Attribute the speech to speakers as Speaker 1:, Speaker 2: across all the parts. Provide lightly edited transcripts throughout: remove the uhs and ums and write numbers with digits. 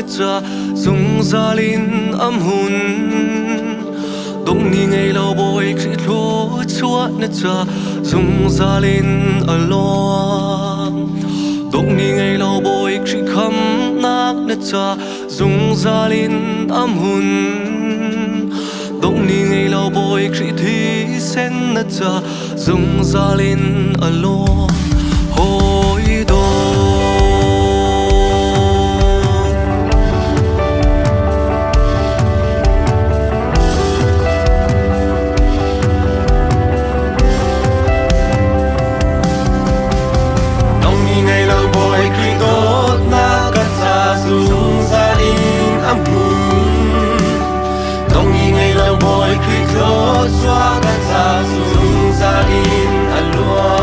Speaker 1: cha zung zalin am hun dong ni ngei lo boy khri thlo chua na cha zung zalin along dong ni ngei lo boy khri kham nak na cha zung zalin am hun dong ni ngei lo boy khri thi sen na cha zung zalin along hoi do xóa cả xa dung gia đình ăn lúa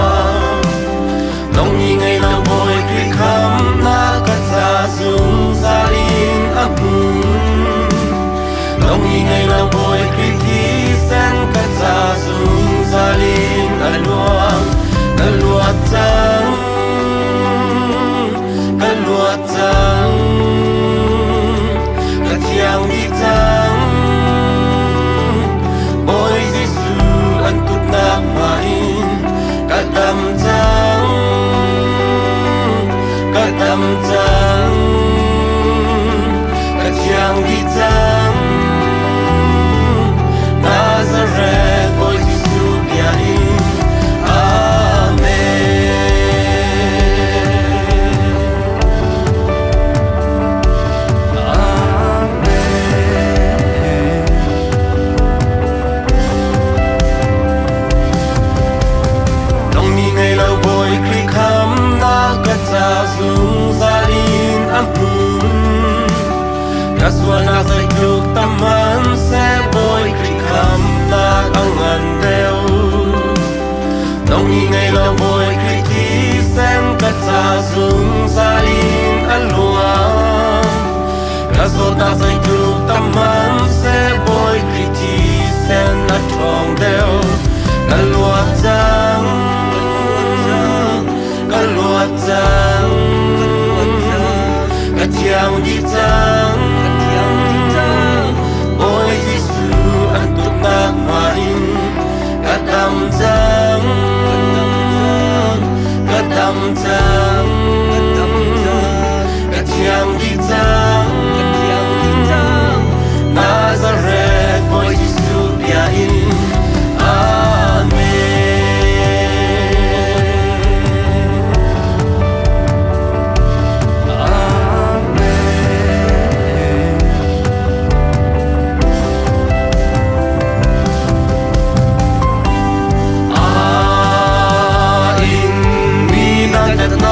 Speaker 1: nông nhị ngày lâu bồi khi khám na cả xa dung gia đình ăn mừng nông nhị ngày lâu bồi khi thi sen cả xa dung gia đình ăn lúa trắng cả lúa trắng cả chiang đi trắng Kadam trắng, cả chiang đi trắng, Nazareth, ôi Giêsu bia in, Amen. Nông ni ngày lâu bồi khi khám na cả cha dung gia đình am hun kaswa na sai juk taman se boy khi khám na angan deu nông ni ngày lâu bồi khi thi sen cả cha dung gia đình an lua kaswa na sai juk taman se boy khi thi sen na trong deu cả lúa trắng cả lúa trắng cả chiang đi trắng ôi Giêsu ăn tốt nạc main cả đam trắng cả đam trắng cả chiang đi trắng Nazareth ôi Giêsu bia in that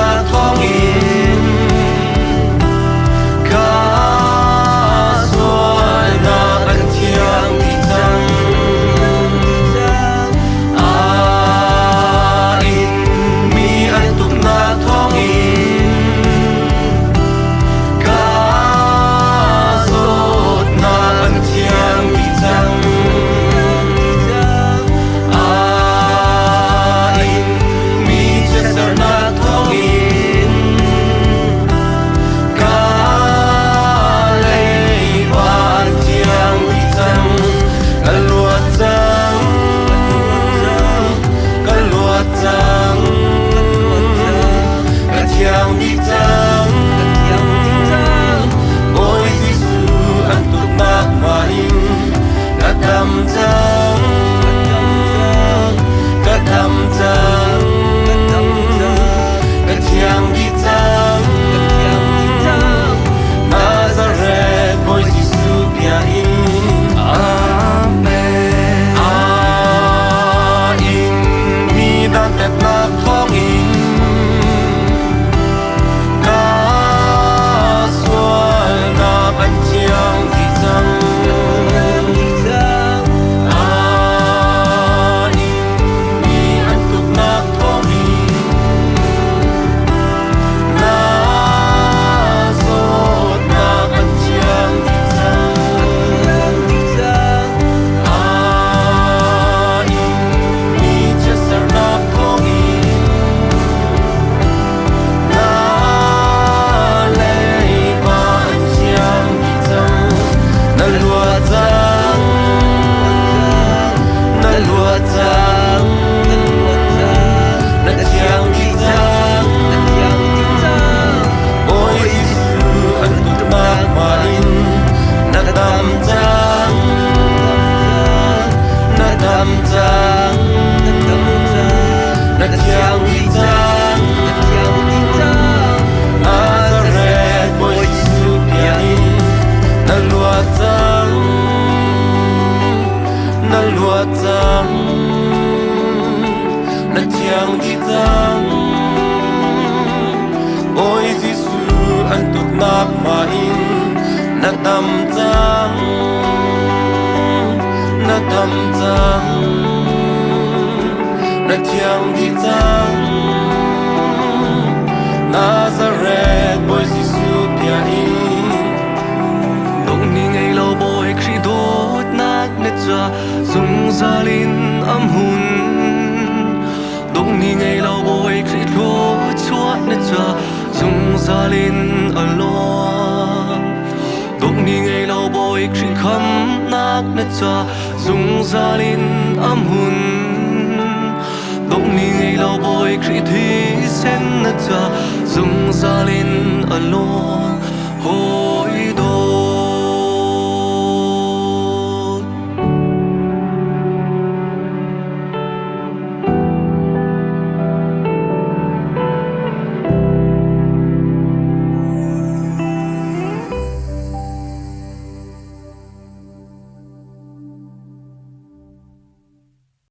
Speaker 1: na thiang đi tang ôi Giêsu an tục nạc mà in na tâm tang na thiang đi tang Nazareth boy Giêsu pia in
Speaker 2: dong ni ngay lo boy khi đốt nát nết cha dung gia linh âm hun dong ni ngay lo boy khi đốt chúa nết cha dung gia linh along dong ni ngay lo boy khi khăm nát nết cha dung gia linh âm hun dong ni ngay lo boy khi thi sen nết cha dung gia linh along